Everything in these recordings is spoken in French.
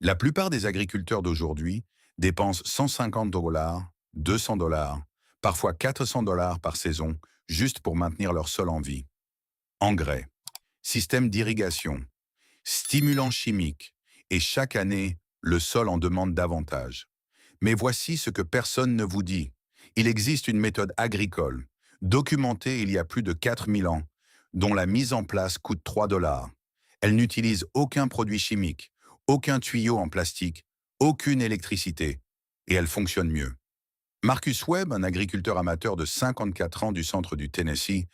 La plupart des agriculteurs d'aujourd'hui dépensent 150 $, 200 $, parfois 400 $ par saison, juste pour maintenir leur sol en vie. Engrais, système d'irrigation, stimulants chimiques, et chaque année, le sol en demande davantage. Mais voici ce que personne ne vous dit. Il existe une méthode agricole, documentée il y a plus de 4000 ans, dont la mise en place coûte 3 $. Elle n'utilise aucun produit chimique, aucun tuyau en plastique, aucune électricité, et elle fonctionne mieux. Marcus Webb, un agriculteur amateur de 54 ans du centre du Tennessee,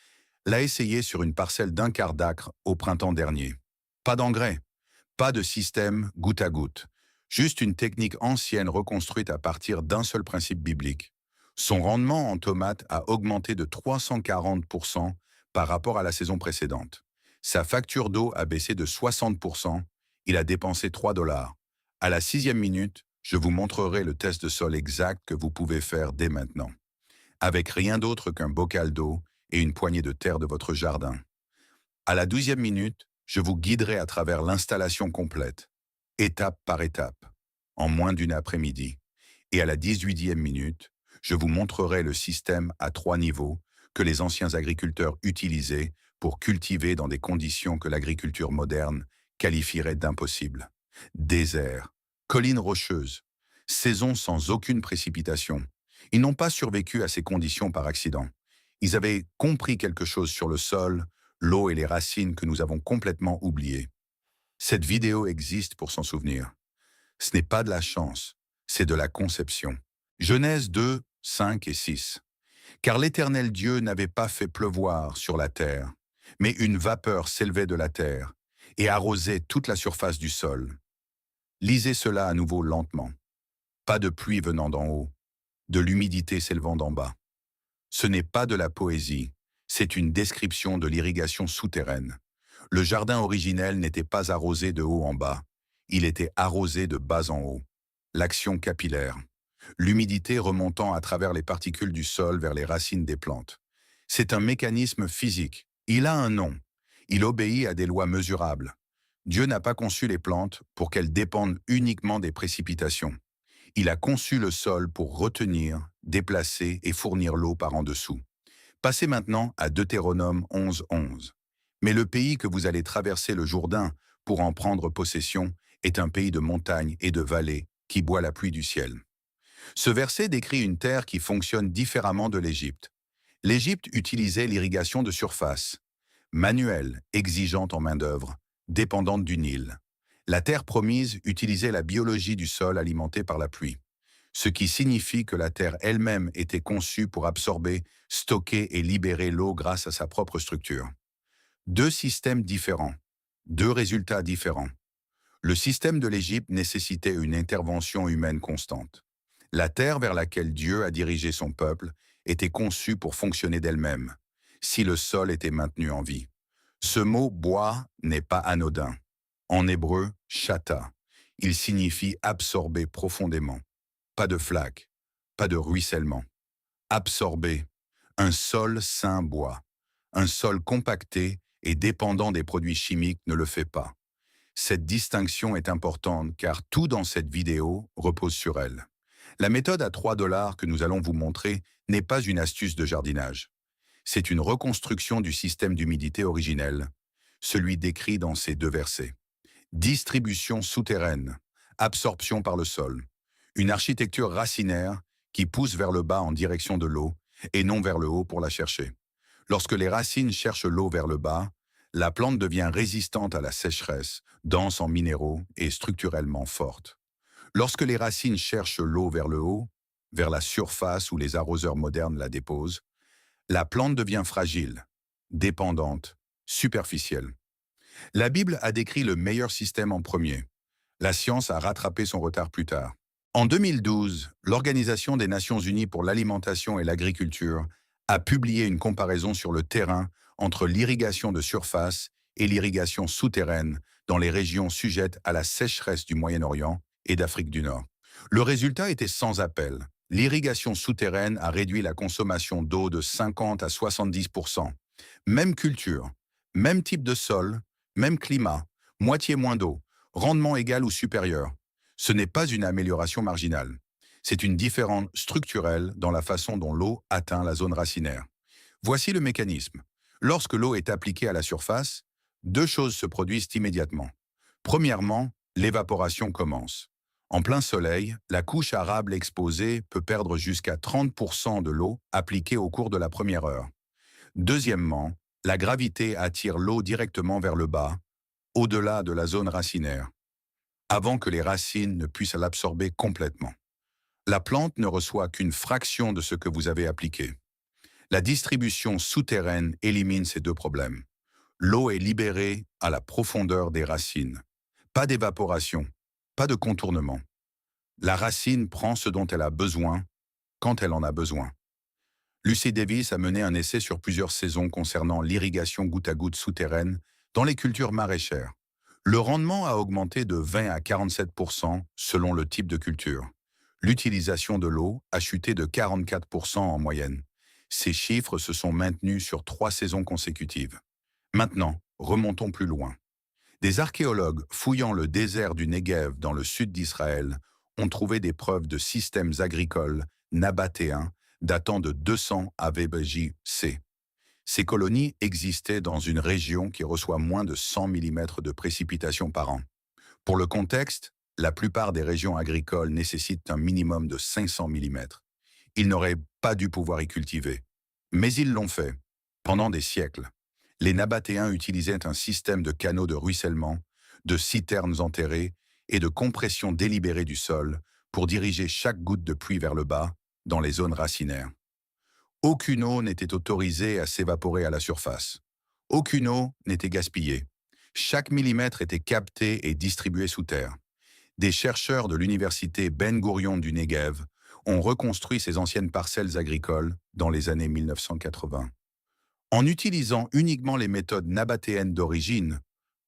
l'a essayé sur une parcelle d'un quart d'acre au printemps dernier. Pas d'engrais, pas de système goutte à goutte, juste une technique ancienne reconstruite à partir d'un seul principe biblique. Son rendement en tomates a augmenté de 340% par rapport à la saison précédente. Sa facture d'eau a baissé de 60%, il a dépensé 3 $. À la 6e minute, je vous montrerai le test de sol exact que vous pouvez faire dès maintenant, avec rien d'autre qu'un bocal d'eau et une poignée de terre de votre jardin. À la 12e minute, je vous guiderai à travers l'installation complète, étape par étape, en moins d'une après-midi. Et à la 18e minute, je vous montrerai le système à 3 niveaux que les anciens agriculteurs utilisaient pour cultiver dans des conditions que l'agriculture moderne qualifierait d'impossibles. Désert, collines rocheuses, saison sans aucune précipitation. Ils n'ont pas survécu à ces conditions par accident. Ils avaient compris quelque chose sur le sol, l'eau et les racines que nous avons complètement oubliées. Cette vidéo existe pour s'en souvenir. Ce n'est pas de la chance, c'est de la conception. Genèse 2, 5 et 6. Car l'Éternel Dieu n'avait pas fait pleuvoir sur la terre, mais une vapeur s'élevait de la terre et arrosait toute la surface du sol. Lisez cela à nouveau lentement. Pas de pluie venant d'en haut, de l'humidité s'élevant d'en bas. Ce n'est pas de la poésie, c'est une description de l'irrigation souterraine. Le jardin originel n'était pas arrosé de haut en bas, il était arrosé de bas en haut. L'action capillaire. L'humidité remontant à travers les particules du sol vers les racines des plantes. C'est un mécanisme physique. Il a un nom. Il obéit à des lois mesurables. Dieu n'a pas conçu les plantes pour qu'elles dépendent uniquement des précipitations. Il a conçu le sol pour retenir, déplacer et fournir l'eau par en dessous. Passez maintenant à Deutéronome 11, 11. Mais le pays que vous allez traverser le Jourdain pour en prendre possession est un pays de montagnes et de vallées qui boit la pluie du ciel. Ce verset décrit une terre qui fonctionne différemment de l'Égypte. L'Égypte utilisait l'irrigation de surface, manuelle, exigeante en main-d'œuvre, dépendante du Nil. La terre promise utilisait la biologie du sol alimentée par la pluie, ce qui signifie que la terre elle-même était conçue pour absorber, stocker et libérer l'eau grâce à sa propre structure. Deux systèmes différents, deux résultats différents. Le système de l'Égypte nécessitait une intervention humaine constante. La terre vers laquelle Dieu a dirigé son peuple était conçue pour fonctionner d'elle-même, si le sol était maintenu en vie. Ce mot « bois » n'est pas anodin. En hébreu, « chata ». Il signifie absorber profondément. Pas de flaque, pas de ruissellement. Absorber. Un sol sain bois. Un sol compacté et dépendant des produits chimiques ne le fait pas. Cette distinction est importante car tout dans cette vidéo repose sur elle. La méthode à 3 $ que nous allons vous montrer n'est pas une astuce de jardinage. C'est une reconstruction du système d'humidité originel, celui décrit dans ces deux versets. Distribution souterraine, absorption par le sol, une architecture racinaire qui pousse vers le bas en direction de l'eau et non vers le haut pour la chercher. Lorsque les racines cherchent l'eau vers le bas, la plante devient résistante à la sécheresse, dense en minéraux et structurellement forte. Lorsque les racines cherchent l'eau vers le haut, vers la surface où les arroseurs modernes la déposent, la plante devient fragile, dépendante, superficielle. La Bible a décrit le meilleur système en premier. La science a rattrapé son retard plus tard. En 2012, l'Organisation des Nations Unies pour l'alimentation et l'agriculture a publié une comparaison sur le terrain entre l'irrigation de surface et l'irrigation souterraine dans les régions sujettes à la sécheresse du Moyen-Orient et d'Afrique du Nord. Le résultat était sans appel. L'irrigation souterraine a réduit la consommation d'eau de 50 à 70%. Même culture, même type de sol, même climat, moitié moins d'eau, rendement égal ou supérieur. Ce n'est pas une amélioration marginale. C'est une différence structurelle dans la façon dont l'eau atteint la zone racinaire. Voici le mécanisme. Lorsque l'eau est appliquée à la surface, deux choses se produisent immédiatement. Premièrement, l'évaporation commence. En plein soleil, la couche arable exposée peut perdre jusqu'à 30% de l'eau appliquée au cours de la première heure. Deuxièmement, la gravité attire l'eau directement vers le bas, au-delà de la zone racinaire, avant que les racines ne puissent l'absorber complètement. La plante ne reçoit qu'une fraction de ce que vous avez appliqué. La distribution souterraine élimine ces deux problèmes. L'eau est libérée à la profondeur des racines. Pas d'évaporation, pas de contournement. La racine prend ce dont elle a besoin, quand elle en a besoin. Lucy Davis a mené un essai sur plusieurs saisons concernant l'irrigation goutte à goutte souterraine dans les cultures maraîchères. Le rendement a augmenté de 20 à 47% selon le type de culture. L'utilisation de l'eau a chuté de 44% en moyenne. Ces chiffres se sont maintenus sur 3 saisons consécutives. Maintenant, remontons plus loin. Des archéologues fouillant le désert du Negev dans le sud d'Israël ont trouvé des preuves de systèmes agricoles nabatéens datant de 200 AVBJ-C. Ces colonies existaient dans une région qui reçoit moins de 100 mm de précipitations par an. Pour le contexte, la plupart des régions agricoles nécessitent un minimum de 500 mm. Ils n'auraient pas dû pouvoir y cultiver. Mais ils l'ont fait. Pendant des siècles, les Nabatéens utilisaient un système de canaux de ruissellement, de citernes enterrées et de compression délibérée du sol pour diriger chaque goutte de pluie vers le bas, dans les zones racinaires. Aucune eau n'était autorisée à s'évaporer à la surface. Aucune eau n'était gaspillée. Chaque millimètre était capté et distribué sous terre. Des chercheurs de l'université Ben Gurion du Negev ont reconstruit ces anciennes parcelles agricoles dans les années 1980. En utilisant uniquement les méthodes nabatéennes d'origine,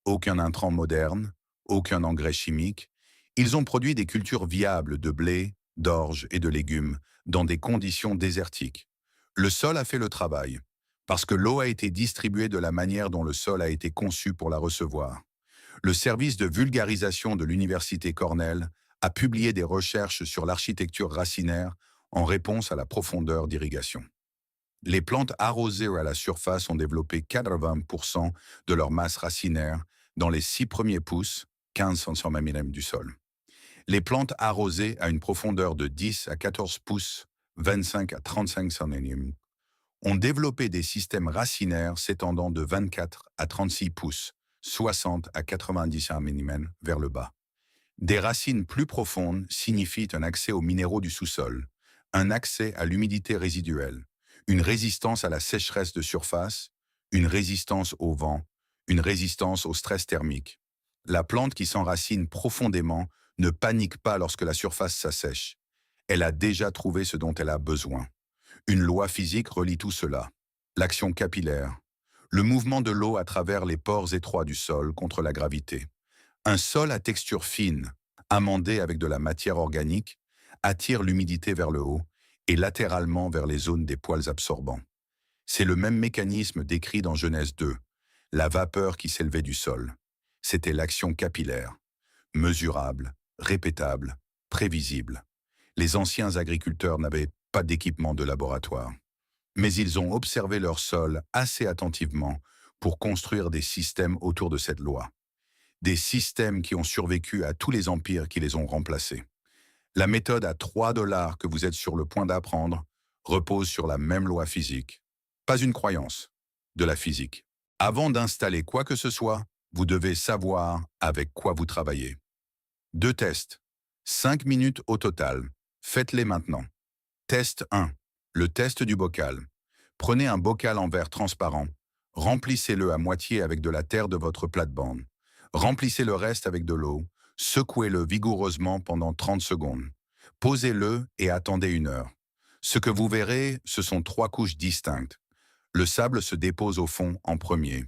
aucun intrant moderne, aucun engrais chimique, ils ont produit des cultures viables de blé, d'orge et de légumes dans des conditions désertiques. Le sol a fait le travail, parce que l'eau a été distribuée de la manière dont le sol a été conçu pour la recevoir. Le service de vulgarisation de l'Université Cornell a publié des recherches sur l'architecture racinaire en réponse à la profondeur d'irrigation. Les plantes arrosées à la surface ont développé 80% de leur masse racinaire dans les 6 premiers pouces, 15 cm du sol. Les plantes arrosées à une profondeur de 10 à 14 pouces, 25 à 35 cm, ont développé des systèmes racinaires s'étendant de 24 à 36 pouces, 60 à 90 cm vers le bas. Des racines plus profondes signifient un accès aux minéraux du sous-sol, un accès à l'humidité résiduelle, une résistance à la sécheresse de surface, une résistance au vent, une résistance au stress thermique. La plante qui s'enracine profondément ne panique pas lorsque la surface s'assèche. Elle a déjà trouvé ce dont elle a besoin. Une loi physique relie tout cela. L'action capillaire, le mouvement de l'eau à travers les pores étroits du sol contre la gravité. Un sol à texture fine, amendé avec de la matière organique, attire l'humidité vers le haut et latéralement vers les zones des poils absorbants. C'est le même mécanisme décrit dans Genèse 2, la vapeur qui s'élevait du sol. C'était l'action capillaire, mesurable, répétable, prévisible. Les anciens agriculteurs n'avaient pas d'équipement de laboratoire, mais ils ont observé leur sol assez attentivement pour construire des systèmes autour de cette loi. Des systèmes qui ont survécu à tous les empires qui les ont remplacés. La méthode à $3 que vous êtes sur le point d'apprendre repose sur la même loi physique. Pas une croyance, de la physique. Avant d'installer quoi que ce soit, vous devez savoir avec quoi vous travaillez. 2 tests. 5 minutes au total. Faites-les maintenant. Test 1. Le test du bocal. Prenez un bocal en verre transparent. Remplissez-le à moitié avec de la terre de votre plate-bande. Remplissez le reste avec de l'eau. Secouez-le vigoureusement pendant 30 secondes. Posez-le et attendez 1 heure. Ce que vous verrez, ce sont 3 couches distinctes. Le sable se dépose au fond en premier.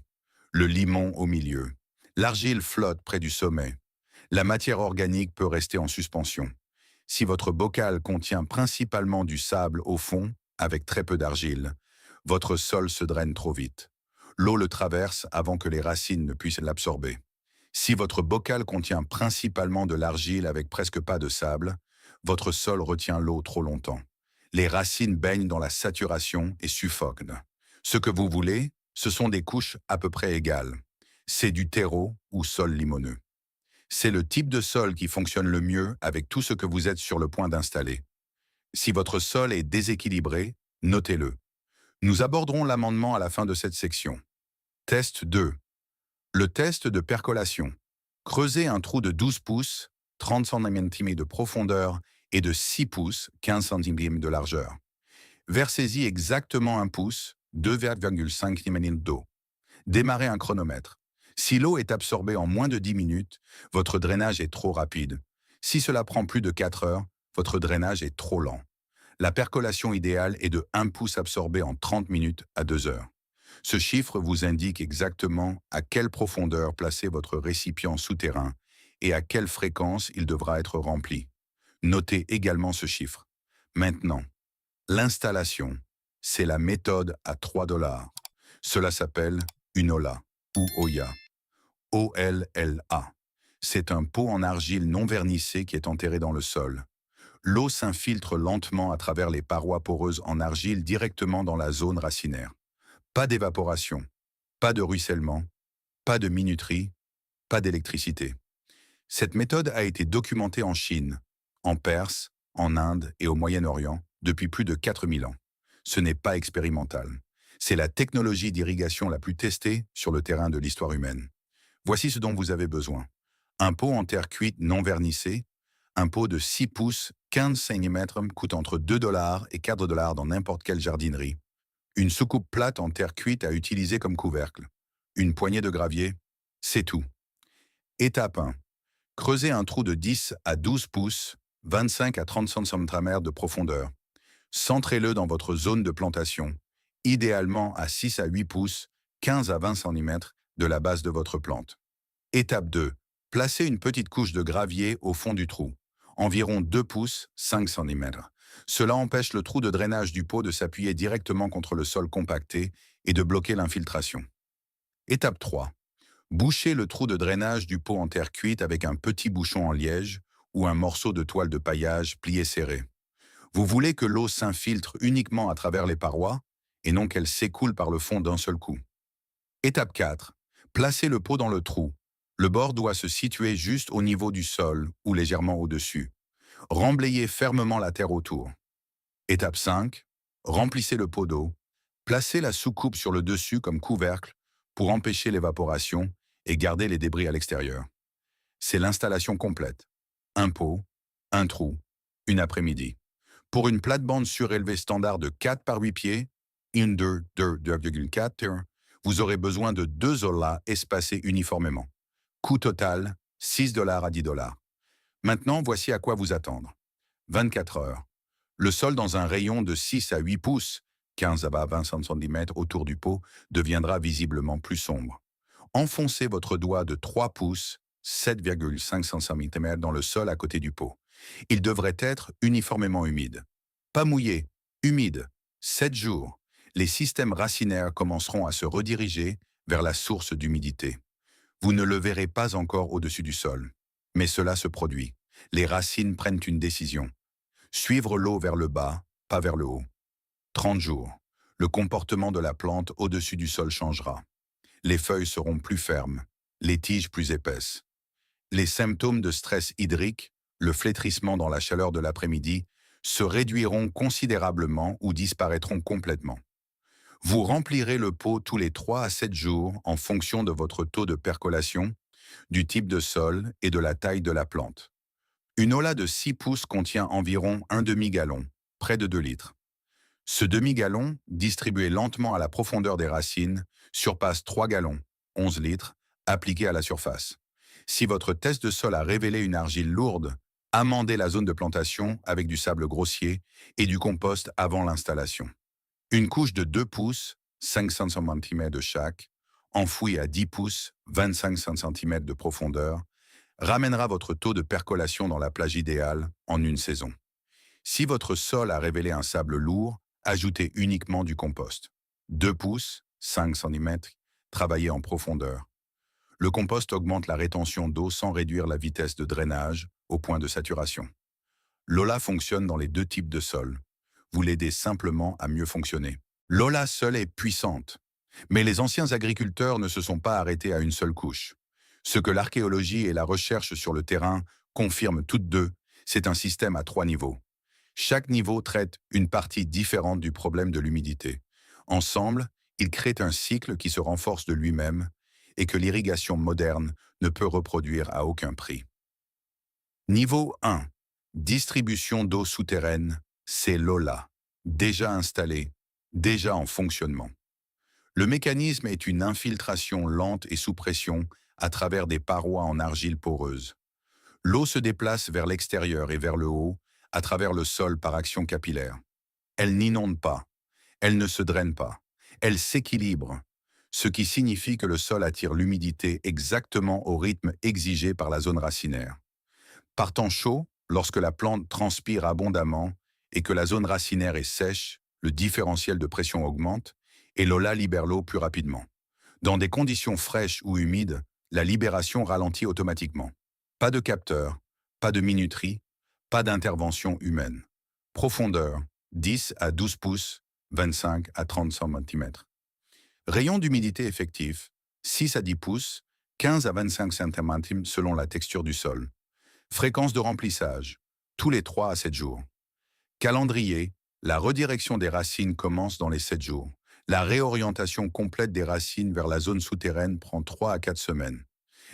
Le limon au milieu. L'argile flotte près du sommet. La matière organique peut rester en suspension. Si votre bocal contient principalement du sable au fond, avec très peu d'argile, votre sol se draine trop vite. L'eau le traverse avant que les racines ne puissent l'absorber. Si votre bocal contient principalement de l'argile avec presque pas de sable, votre sol retient l'eau trop longtemps. Les racines baignent dans la saturation et suffoquent. Ce que vous voulez, ce sont des couches à peu près égales. C'est du terreau ou sol limoneux. C'est le type de sol qui fonctionne le mieux avec tout ce que vous êtes sur le point d'installer. Si votre sol est déséquilibré, notez-le. Nous aborderons l'amendement à la fin de cette section. Test 2. Le test de percolation. Creusez un trou de 12 pouces, 30 cm de profondeur et de 6 pouces, 15 cm de largeur. Versez-y exactement 1 pouce, 2,5 cm d'eau. Démarrez un chronomètre. Si l'eau est absorbée en moins de 10 minutes, votre drainage est trop rapide. Si cela prend plus de 4 heures, votre drainage est trop lent. La percolation idéale est de 1 pouce absorbé en 30 minutes à 2 heures. Ce chiffre vous indique exactement à quelle profondeur placer votre récipient souterrain et à quelle fréquence il devra être rempli. Notez également ce chiffre. Maintenant, l'installation, c'est la méthode à 3 $. Cela s'appelle une OLA ou OYA. OLLA. C'est un pot en argile non vernissé qui est enterré dans le sol. L'eau s'infiltre lentement à travers les parois poreuses en argile directement dans la zone racinaire. Pas d'évaporation, pas de ruissellement, pas de minuterie, pas d'électricité. Cette méthode a été documentée en Chine, en Perse, en Inde et au Moyen-Orient depuis plus de 4000 ans. Ce n'est pas expérimental. C'est la technologie d'irrigation la plus testée sur le terrain de l'histoire humaine. Voici ce dont vous avez besoin. Un pot en terre cuite non vernissé, un pot de 6 pouces, 15 cm coûte entre 2 $ et 4 $ dans n'importe quelle jardinerie. Une soucoupe plate en terre cuite à utiliser comme couvercle. Une poignée de gravier, c'est tout. Étape 1. Creusez un trou de 10 à 12 pouces, 25 à 30 cm de profondeur. Centrez-le dans votre zone de plantation, idéalement à 6 à 8 pouces, 15 à 20 cm de la base de votre plante. Étape 2. Placez une petite couche de gravier au fond du trou, environ 2 pouces, 5 cm. Cela empêche le trou de drainage du pot de s'appuyer directement contre le sol compacté et de bloquer l'infiltration. Étape 3. Bouchez le trou de drainage du pot en terre cuite avec un petit bouchon en liège ou un morceau de toile de paillage plié serré. Vous voulez que l'eau s'infiltre uniquement à travers les parois et non qu'elle s'écoule par le fond d'un seul coup. Étape 4. Placez le pot dans le trou. Le bord doit se situer juste au niveau du sol ou légèrement au-dessus. Remblayez fermement la terre autour. Étape 5. Remplissez le pot d'eau. Placez la soucoupe sur le dessus comme couvercle pour empêcher l'évaporation et garder les débris à l'extérieur. C'est l'installation complète. Un pot, un trou, une après-midi. Pour une plate-bande surélevée standard de 4 par 8 pieds, 2,4, vous aurez besoin de 2 OLA espacés uniformément. Coût total, 6 $ à 10 $. Maintenant, voici à quoi vous attendre. 24 heures. Le sol dans un rayon de 6 à 8 pouces, 15 à 20 cm autour du pot, deviendra visiblement plus sombre. Enfoncez votre doigt de 3 pouces, 7,5 cm dans le sol à côté du pot. Il devrait être uniformément humide. Pas mouillé, humide. 7 jours. Les systèmes racinaires commenceront à se rediriger vers la source d'humidité. Vous ne le verrez pas encore au-dessus du sol. Mais cela se produit. Les racines prennent une décision. Suivre l'eau vers le bas, pas vers le haut. 30 jours. Le comportement de la plante au-dessus du sol changera. Les feuilles seront plus fermes, les tiges plus épaisses. Les symptômes de stress hydrique, le flétrissement dans la chaleur de l'après-midi, se réduiront considérablement ou disparaîtront complètement. Vous remplirez le pot tous les 3 à 7 jours en fonction de votre taux de percolation, du type de sol et de la taille de la plante. Une OLA de 6 pouces contient environ un demi-gallon, près de 2 litres. Ce demi-gallon, distribué lentement à la profondeur des racines, surpasse 3 gallons, 11 litres, appliqués à la surface. Si votre test de sol a révélé une argile lourde, amendez la zone de plantation avec du sable grossier et du compost avant l'installation. Une couche de 2 pouces, 500 cm de chaque, enfouie à 10 pouces, 25 cm de profondeur, ramènera votre taux de percolation dans la plage idéale en une saison. Si votre sol a révélé un sable lourd, ajoutez uniquement du compost. 2 pouces, 5 cm, travaillez en profondeur. Le compost augmente la rétention d'eau sans réduire la vitesse de drainage au point de saturation. Lola fonctionne dans les deux types de sols. Vous l'aidez simplement à mieux fonctionner. Lola seule est puissante. Mais les anciens agriculteurs ne se sont pas arrêtés à une seule couche. Ce que l'archéologie et la recherche sur le terrain confirment toutes deux, c'est un système à 3 niveaux. Chaque niveau traite une partie différente du problème de l'humidité. Ensemble, ils créent un cycle qui se renforce de lui-même et que l'irrigation moderne ne peut reproduire à aucun prix. Niveau 1. Distribution d'eau souterraine, c'est Lola. Déjà installé, déjà en fonctionnement. Le mécanisme est une infiltration lente et sous pression à travers des parois en argile poreuse. L'eau se déplace vers l'extérieur et vers le haut, à travers le sol par action capillaire. Elle n'inonde pas, elle ne se draine pas, elle s'équilibre, ce qui signifie que le sol attire l'humidité exactement au rythme exigé par la zone racinaire. Par temps chaud, lorsque la plante transpire abondamment et que la zone racinaire est sèche, le différentiel de pression augmente et Lola libère l'eau plus rapidement. Dans des conditions fraîches ou humides, la libération ralentit automatiquement. Pas de capteur, pas de minuterie, pas d'intervention humaine. Profondeur, 10 à 12 pouces, 25 à 30 cm. Rayon d'humidité effectif, 6 à 10 pouces, 15 à 25 cm selon la texture du sol. Fréquence de remplissage, tous les 3 à 7 jours. Calendrier, la redirection des racines commence dans les 7 jours. La réorientation complète des racines vers la zone souterraine prend 3 à 4 semaines.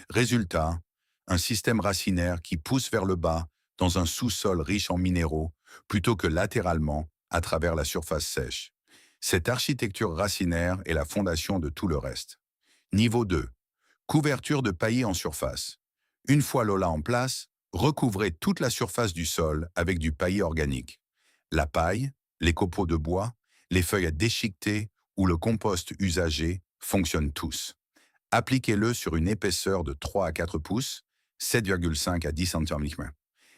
Résultat, un système racinaire qui pousse vers le bas dans un sous-sol riche en minéraux plutôt que latéralement à travers la surface sèche. Cette architecture racinaire est la fondation de tout le reste. Niveau 2. Couverture de paillis en surface. Une fois Lola en place, recouvrez toute la surface du sol avec du paillis organique. La paille, les copeaux de bois, les feuilles à déchiqueter ou le compost usagé fonctionnent tous. Appliquez-le sur une épaisseur de 3 à 4 pouces, 7,5 à 10 cm.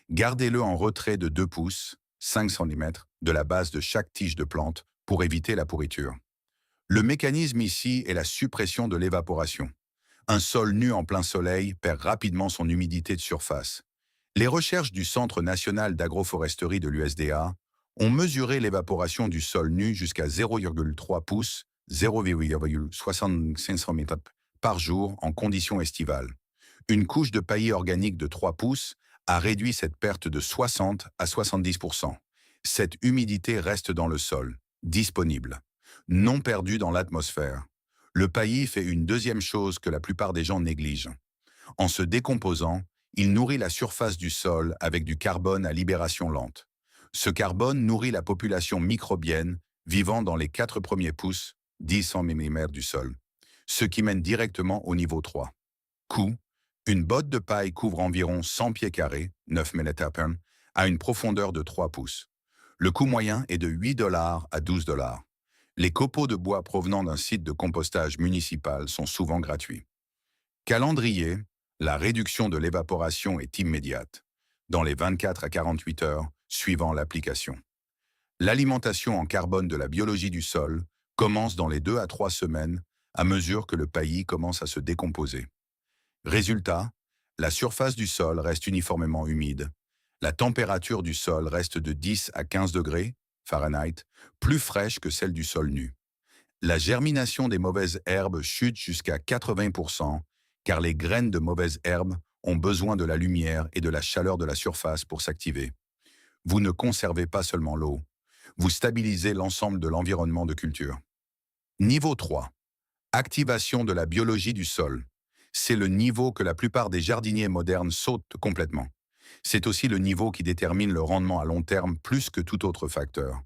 Gardez-le en retrait de 2 pouces, 5 cm, de la base de chaque tige de plante pour éviter la pourriture. Le mécanisme ici est la suppression de l'évaporation. Un sol nu en plein soleil perd rapidement son humidité de surface. Les recherches du Centre national d'agroforesterie de l'USDA ont mesuré l'évaporation du sol nu jusqu'à 0,3 pouces, 0,65 cm par jour en conditions estivales. Une couche de paillis organique de 3 pouces a réduit cette perte de 60 à 70%. Cette humidité reste dans le sol, disponible, non perdue dans l'atmosphère. Le paillis fait une deuxième chose que la plupart des gens négligent. En se décomposant, il nourrit la surface du sol avec du carbone à libération lente. Ce carbone nourrit la population microbienne vivant dans les 4 premiers pouces, 10 mm du sol, ce qui mène directement au niveau 3. Coût: une botte de paille couvre environ 100 pieds carrés, 9 mm, à une profondeur de 3 pouces. Le coût moyen est de 8 $ à 12 $. Les copeaux de bois provenant d'un site de compostage municipal sont souvent gratuits. Calendrier: la réduction de l'évaporation est immédiate, dans les 24 à 48 heures suivant l'application. L'alimentation en carbone de la biologie du sol commence dans les 2 à 3 semaines à mesure que le paillis commence à se décomposer. Résultat, la surface du sol reste uniformément humide. La température du sol reste de 10 à 15 degrés Fahrenheit, plus fraîche que celle du sol nu. La germination des mauvaises herbes chute jusqu'à 80%, car les graines de mauvaises herbes ont besoin de la lumière et de la chaleur de la surface pour s'activer. Vous ne conservez pas seulement l'eau, vous stabilisez l'ensemble de l'environnement de culture. Niveau 3. Activation de la biologie du sol. C'est le niveau que la plupart des jardiniers modernes sautent complètement. C'est aussi le niveau qui détermine le rendement à long terme plus que tout autre facteur.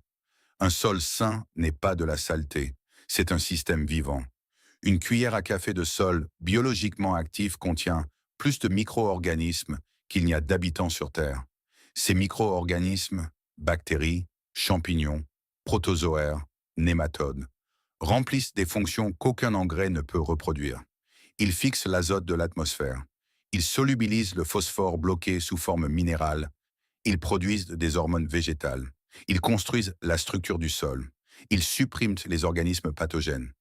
Un sol sain n'est pas de la saleté, c'est un système vivant. Une cuillère à café de sol biologiquement actif contient plus de micro-organismes qu'il n'y a d'habitants sur Terre. Ces micro-organismes, bactéries, champignons, protozoaires, nématodes, remplissent des fonctions qu'aucun engrais ne peut reproduire. Ils fixent l'azote de l'atmosphère. Ils solubilisent le phosphore bloqué sous forme minérale. Ils produisent des hormones végétales. Ils construisent la structure du sol. Ils suppriment les organismes pathogènes.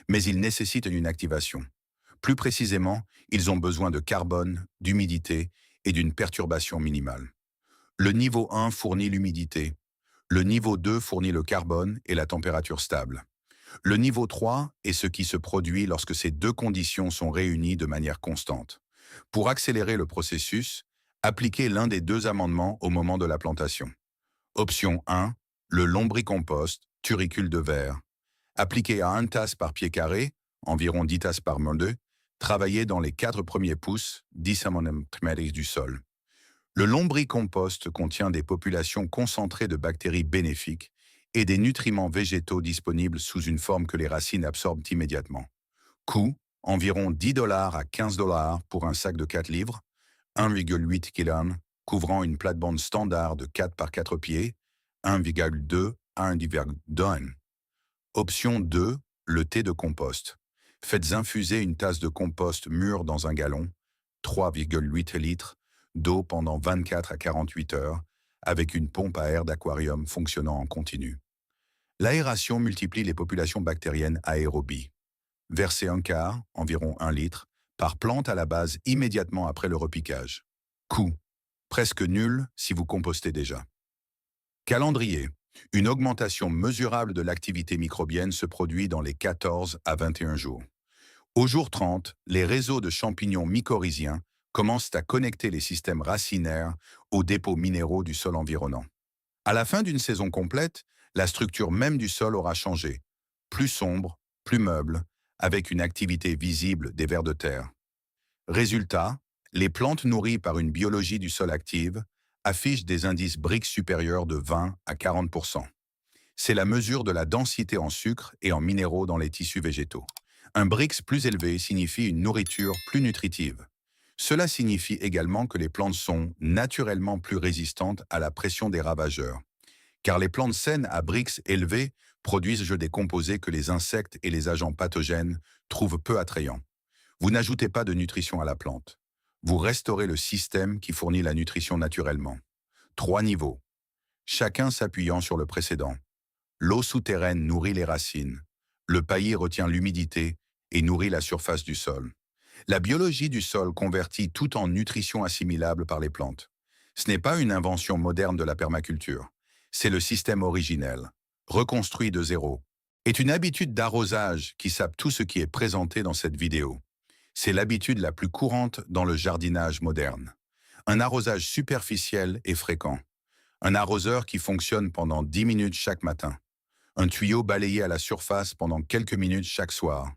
Mais ils nécessitent une activation. Plus précisément, ils ont besoin de carbone, d'humidité et d'une perturbation minimale. Le niveau 1 fournit l'humidité. Le niveau 2 fournit le carbone et la température stable. Le niveau 3 est ce qui se produit lorsque ces deux conditions sont réunies de manière constante. Pour accélérer le processus, appliquez l'un des deux amendements au moment de la plantation. Option 1, le lombricompost, turricule de verre. Appliqué à 1 tasse par pied carré, environ 10 tasses par molde, travaillez dans les 4 premiers pouces, 10 cm du sol. Le lombricompost contient des populations concentrées de bactéries bénéfiques et des nutriments végétaux disponibles sous une forme que les racines absorbent immédiatement. Coût, environ 10 $ à 15 $ pour un sac de 4 livres, 1,8 kg, couvrant une plate-bande standard de 4 par 4 pieds, 1,2 à 1,2. Option 2, le thé de compost. Faites infuser une tasse de compost mûr dans un gallon, 3,8 litres, d'eau pendant 24 à 48 heures, avec une pompe à air d'aquarium fonctionnant en continu. L'aération multiplie les populations bactériennes aérobies. Versez un quart, environ 1 litre, par plante à la base immédiatement après le repiquage. Coût, presque nul si vous compostez déjà. Calendrier. Une augmentation mesurable de l'activité microbienne se produit dans les 14 à 21 jours. Au jour 30, les réseaux de champignons mycorhiziens commencent à connecter les systèmes racinaires aux dépôts minéraux du sol environnant. À la fin d'une saison complète, la structure même du sol aura changé, plus sombre, plus meuble, avec une activité visible des vers de terre. Résultat, les plantes nourries par une biologie du sol active affichent des indices Brix supérieurs de 20 à 40%. C'est la mesure de la densité en sucre et en minéraux dans les tissus végétaux. Un Brix plus élevé signifie une nourriture plus nutritive. Cela signifie également que les plantes sont naturellement plus résistantes à la pression des ravageurs, car les plantes saines à Brix élevés produisent des composés que les insectes et les agents pathogènes trouvent peu attrayants. Vous n'ajoutez pas de nutrition à la plante. Vous restaurez le système qui fournit la nutrition naturellement. 3 niveaux, chacun s'appuyant sur le précédent. L'eau souterraine nourrit les racines. Le paillis retient l'humidité et nourrit la surface du sol. La biologie du sol convertit tout en nutrition assimilable par les plantes. Ce n'est pas une invention moderne de la permaculture. C'est le système originel, reconstruit de zéro. C'est une habitude d'arrosage qui sape tout ce qui est présenté dans cette vidéo. C'est l'habitude la plus courante dans le jardinage moderne. Un arrosage superficiel et fréquent. Un arroseur qui fonctionne pendant 10 minutes chaque matin. Un tuyau balayé à la surface pendant quelques minutes chaque soir.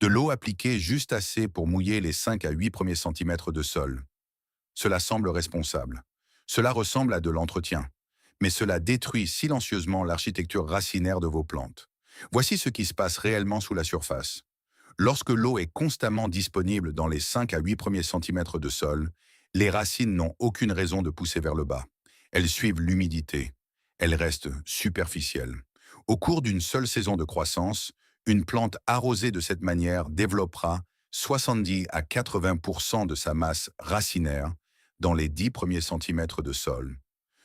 De l'eau appliquée juste assez pour mouiller les 5 à 8 premiers centimètres de sol. Cela semble responsable. Cela ressemble à de l'entretien. Mais cela détruit silencieusement l'architecture racinaire de vos plantes. Voici ce qui se passe réellement sous la surface. Lorsque l'eau est constamment disponible dans les 5 à 8 premiers centimètres de sol, les racines n'ont aucune raison de pousser vers le bas. Elles suivent l'humidité. Elles restent superficielles. Au cours d'une seule saison de croissance, une plante arrosée de cette manière développera 70 à 80% de sa masse racinaire dans les 10 premiers centimètres de sol.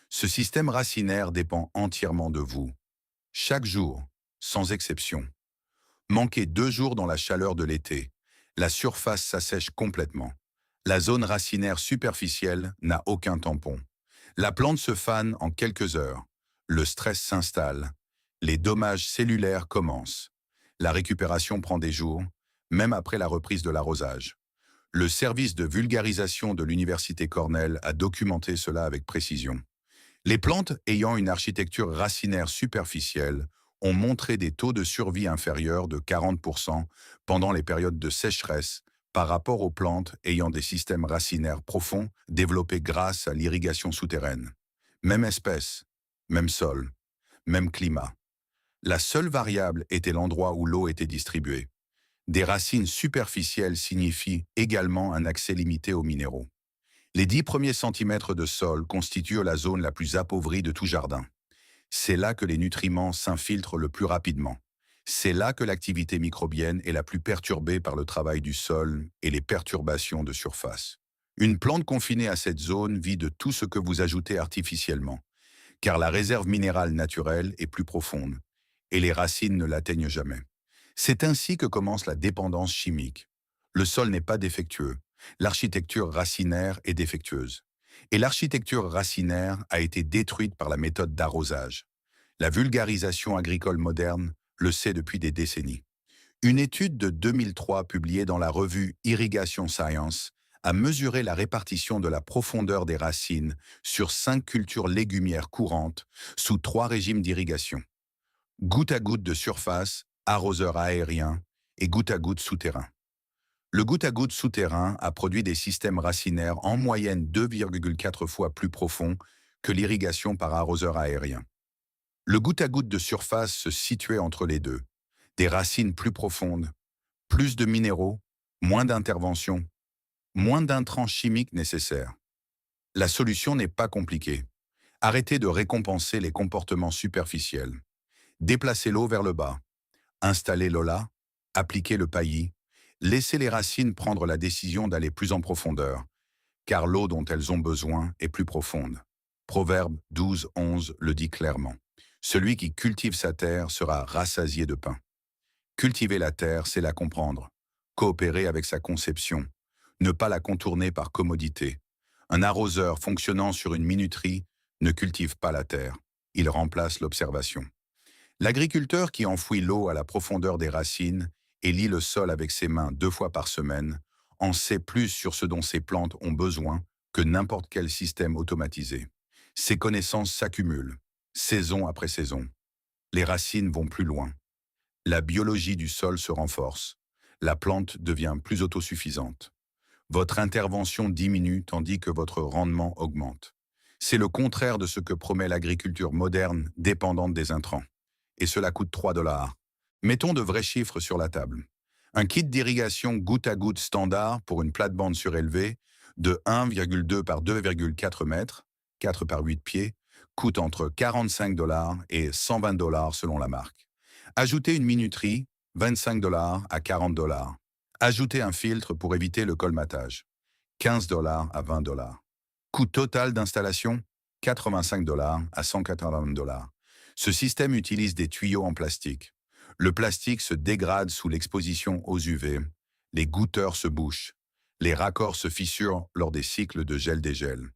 Ce système racinaire dépend entièrement de vous. Chaque jour, sans exception. Manquez 2 jours dans la chaleur de l'été. La surface s'assèche complètement. La zone racinaire superficielle n'a aucun tampon. La plante se fane en quelques heures. Le stress s'installe. Les dommages cellulaires commencent. La récupération prend des jours, même après la reprise de l'arrosage. Le service de vulgarisation de l'Université Cornell a documenté cela avec précision. Les plantes ayant une architecture racinaire superficielle ont montré des taux de survie inférieurs de 40% pendant les périodes de sécheresse par rapport aux plantes ayant des systèmes racinaires profonds développés grâce à l'irrigation souterraine. Même espèce, même sol, même climat. La seule variable était l'endroit où l'eau était distribuée. Des racines superficielles signifient également un accès limité aux minéraux. Les 10 premiers centimètres de sol constituent la zone la plus appauvrie de tout jardin. C'est là que les nutriments s'infiltrent le plus rapidement. C'est là que l'activité microbienne est la plus perturbée par le travail du sol et les perturbations de surface. Une plante confinée à cette zone vit de tout ce que vous ajoutez artificiellement, car la réserve minérale naturelle est plus profonde, et les racines ne l'atteignent jamais. C'est ainsi que commence la dépendance chimique. Le sol n'est pas défectueux. L'architecture racinaire est défectueuse. Et l'architecture racinaire a été détruite par la méthode d'arrosage. La vulgarisation agricole moderne le sait depuis des décennies. Une étude de 2003 publiée dans la revue Irrigation Science a mesuré la répartition de la profondeur des racines sur 5 cultures légumières courantes sous 3 régimes d'irrigation. Goutte à goutte de surface, arroseur aérien et goutte à goutte souterrain. Le goutte à goutte souterrain a produit des systèmes racinaires en moyenne 2,4 fois plus profonds que l'irrigation par arroseur aérien. Le goutte à goutte de surface se situait entre les deux. Des racines plus profondes, plus de minéraux, moins d'intervention, moins d'intrants chimiques nécessaires. La solution n'est pas compliquée. Arrêtez de récompenser les comportements superficiels. Déplacez l'eau vers le bas. Installez l'eau là, appliquez le paillis, laissez les racines prendre la décision d'aller plus en profondeur, car l'eau dont elles ont besoin est plus profonde. Proverbe 12:11 le dit clairement. Celui qui cultive sa terre sera rassasié de pain. Cultiver la terre, c'est la comprendre. Coopérer avec sa conception. Ne pas la contourner par commodité. Un arroseur fonctionnant sur une minuterie ne cultive pas la terre. Il remplace l'observation. L'agriculteur qui enfouit l'eau à la profondeur des racines et lie le sol avec ses mains 2 fois par semaine en sait plus sur ce dont ses plantes ont besoin que n'importe quel système automatisé. Ses connaissances s'accumulent, saison après saison. Les racines vont plus loin. La biologie du sol se renforce. La plante devient plus autosuffisante. Votre intervention diminue tandis que votre rendement augmente. C'est le contraire de ce que promet l'agriculture moderne dépendante des intrants. Et cela coûte 3 $. Mettons de vrais chiffres sur la table. Un kit d'irrigation goutte à goutte standard pour une plate-bande surélevée de 1,2 par 2,4 mètres, 4 par 8 pieds, coûte entre 45 $ et 120 $ selon la marque. Ajoutez une minuterie, 25 $ à 40 $. Ajoutez un filtre pour éviter le colmatage, 15 $ à 20 $. Coût total d'installation, 85 $ à 180 $. Ce système utilise des tuyaux en plastique. Le plastique se dégrade sous l'exposition aux UV. Les goutteurs se bouchent. Les raccords se fissurent lors des cycles de gel-dégel.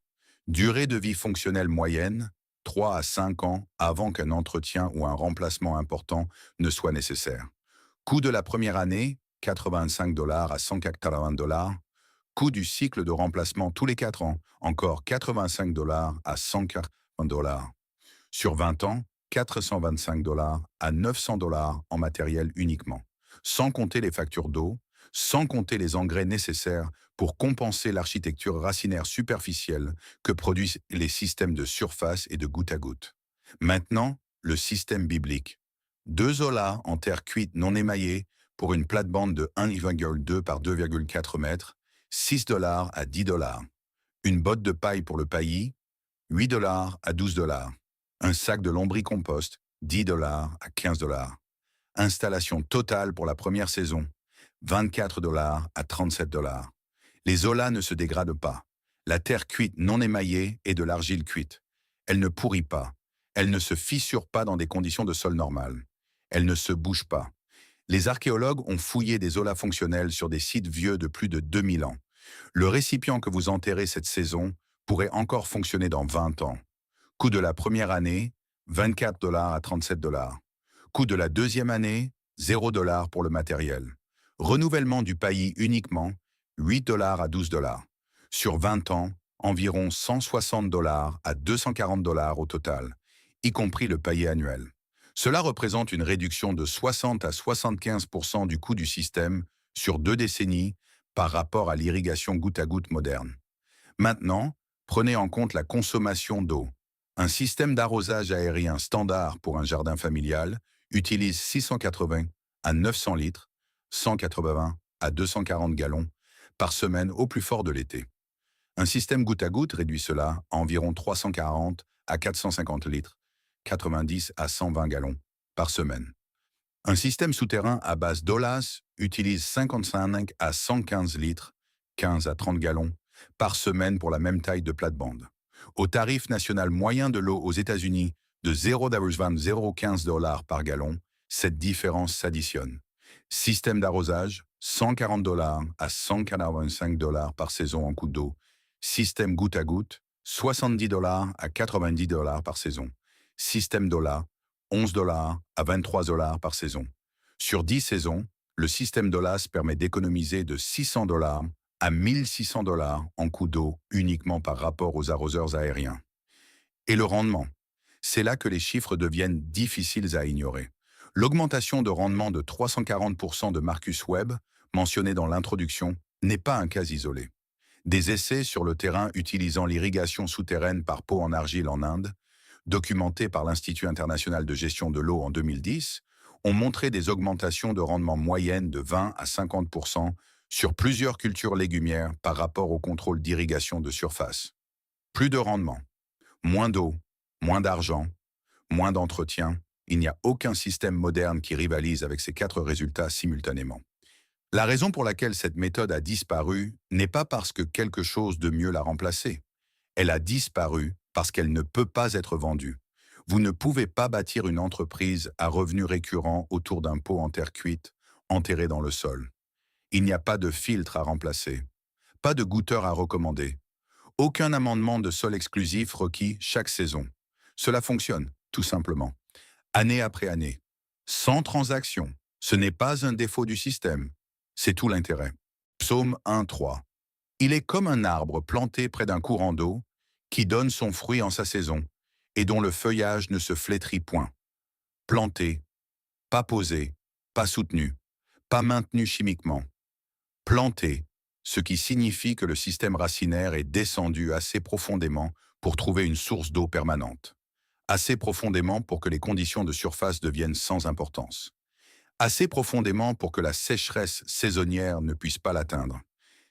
Durée de vie fonctionnelle moyenne, 3 à 5 ans avant qu'un entretien ou un remplacement important ne soit nécessaire. Coût de la première année, 85 $ à 180 $. Coût du cycle de remplacement tous les 4 ans, encore 85 $ à 140 $. Sur 20 ans, 425 $ à 900 $ en matériel uniquement, sans compter les factures d'eau, sans compter les engrais nécessaires pour compenser l'architecture racinaire superficielle que produisent les systèmes de surface et de goutte à goutte. Maintenant, le système biblique. 2 zolas en terre cuite non émaillée pour une plate-bande de 1,2 par 2,4 mètres, 6 $ à 10 $. Une botte de paille pour le paillis, 8 $ à 12 $. Un sac de lombricompost, 10 $ à 15 $. Installation totale pour la première saison, 24 $ à 37 $. Les zolas ne se dégradent pas. La terre cuite non émaillée est de l'argile cuite. Elle ne pourrit pas. Elle ne se fissure pas dans des conditions de sol normales. Elle ne se bouge pas. Les archéologues ont fouillé des zolas fonctionnels sur des sites vieux de plus de 2000 ans. Le récipient que vous enterrez cette saison pourrait encore fonctionner dans 20 ans. Coût de la première année, 24 $ à 37 $. Coût de la deuxième année, 0 $ pour le matériel. Renouvellement du paillis uniquement, 8 $ à 12 $. Sur 20 ans, environ 160 $ à 240 $ au total, y compris le paillis annuel. Cela représente une réduction de 60 à 75% du coût du système sur 2 décennies par rapport à l'irrigation goutte à goutte moderne. Maintenant, prenez en compte la consommation d'eau. Un système d'arrosage aérien standard pour un jardin familial utilise 680 à 900 litres, 180 à 240 gallons par semaine au plus fort de l'été. Un système goutte à goutte réduit cela à environ 340 à 450 litres, 90 à 120 gallons par semaine. Un système souterrain à base d'OLAS utilise 55 à 115 litres, 15 à 30 gallons par semaine pour la même taille de plate-bande. Au tarif national moyen de l'eau aux États-Unis de 0,015 $ par gallon, cette différence s'additionne. Système d'arrosage, 140 $ à 185 $ par saison en coup d'eau. Système goutte à goutte, 70 $ à 90 $ par saison. Système DOLA, 11 $ à 23 $ par saison. Sur 10 saisons, le système DOLAS permet d'économiser de 600 $ à 1600 $ en coup d'eau uniquement par rapport aux arroseurs aériens. Et le rendement, c'est là que les chiffres deviennent difficiles à ignorer. L'augmentation de rendement de 340% de Marcus Webb, mentionné dans l'introduction, n'est pas un cas isolé. Des essais sur le terrain utilisant l'irrigation souterraine par pot en argile en Inde, documentés par l'Institut international de gestion de l'eau en 2010, ont montré des augmentations de rendement moyennes de 20 à 50% sur plusieurs cultures légumières par rapport au contrôle d'irrigation de surface. Plus de rendement, moins d'eau, moins d'argent, moins d'entretien, il n'y a aucun système moderne qui rivalise avec ces 4 résultats simultanément. La raison pour laquelle cette méthode a disparu n'est pas parce que quelque chose de mieux l'a remplacée. Elle a disparu parce qu'elle ne peut pas être vendue. Vous ne pouvez pas bâtir une entreprise à revenus récurrents autour d'un pot en terre cuite, enterré dans le sol. Il n'y a pas de filtre à remplacer, pas de goûteur à recommander, aucun amendement de sol exclusif requis chaque saison. Cela fonctionne, tout simplement, année après année, sans transaction. Ce n'est pas un défaut du système, c'est tout l'intérêt. Psaume 1:3. Il est comme un arbre planté près d'un courant d'eau qui donne son fruit en sa saison et dont le feuillage ne se flétrit point. Planté, pas posé, pas soutenu, pas maintenu chimiquement. Planté, ce qui signifie que le système racinaire est descendu assez profondément pour trouver une source d'eau permanente. Assez profondément pour que les conditions de surface deviennent sans importance. Assez profondément pour que la sécheresse saisonnière ne puisse pas l'atteindre.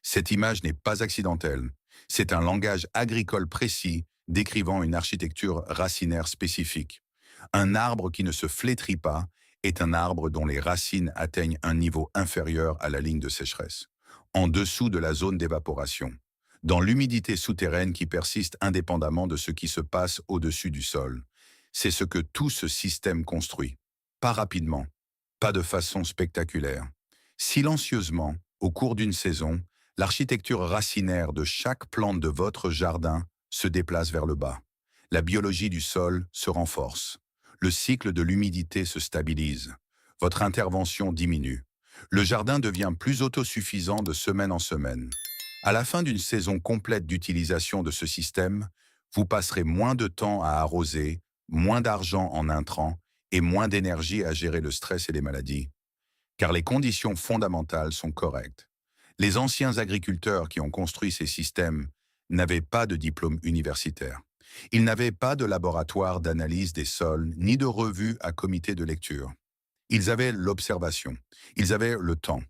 Cette image n'est pas accidentelle. C'est un langage agricole précis décrivant une architecture racinaire spécifique. Un arbre qui ne se flétrit pas est un arbre dont les racines atteignent un niveau inférieur à la ligne de sécheresse, en dessous de la zone d'évaporation, dans l'humidité souterraine qui persiste indépendamment de ce qui se passe au-dessus du sol. C'est ce que tout ce système construit. Pas rapidement, pas de façon spectaculaire. Silencieusement, au cours d'une saison, l'architecture racinaire de chaque plante de votre jardin se déplace vers le bas. La biologie du sol se renforce. Le cycle de l'humidité se stabilise. Votre intervention diminue. Le jardin devient plus autosuffisant de semaine en semaine. À la fin d'une saison complète d'utilisation de ce système, vous passerez moins de temps à arroser, moins d'argent en intrants et moins d'énergie à gérer le stress et les maladies. Car les conditions fondamentales sont correctes. Les anciens agriculteurs qui ont construit ces systèmes n'avaient pas de diplôme universitaire. Ils n'avaient pas de laboratoire d'analyse des sols, ni de revue à comité de lecture. Ils avaient l'observation, ils avaient le temps,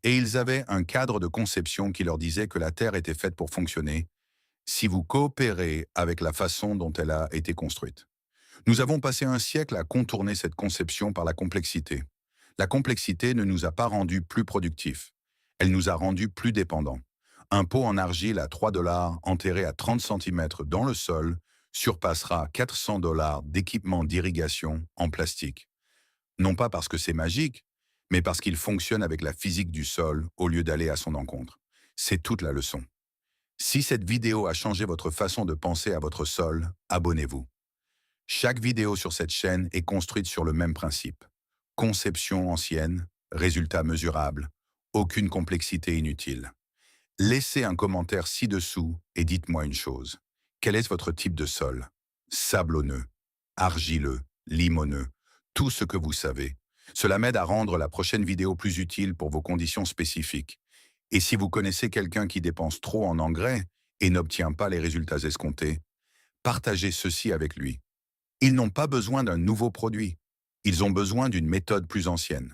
et ils avaient un cadre de conception qui leur disait que la Terre était faite pour fonctionner si vous coopérez avec la façon dont elle a été construite. Nous avons passé un siècle à contourner cette conception par la complexité. La complexité ne nous a pas rendus plus productifs. Elle nous a rendus plus dépendants. Un pot en argile à 3 $ enterré à 30 cm dans le sol surpassera 400 $ d'équipement d'irrigation en plastique. Non pas parce que c'est magique, mais parce qu'il fonctionne avec la physique du sol au lieu d'aller à son encontre. C'est toute la leçon. Si cette vidéo a changé votre façon de penser à votre sol, abonnez-vous. Chaque vidéo sur cette chaîne est construite sur le même principe. Conception ancienne, résultat mesurable, aucune complexité inutile. Laissez un commentaire ci-dessous et dites-moi une chose. Quel est votre type de sol? Sablonneux, argileux, limoneux, tout ce que vous savez. Cela m'aide à rendre la prochaine vidéo plus utile pour vos conditions spécifiques. Et si vous connaissez quelqu'un qui dépense trop en engrais et n'obtient pas les résultats escomptés, partagez ceci avec lui. Ils n'ont pas besoin d'un nouveau produit. Ils ont besoin d'une méthode plus ancienne.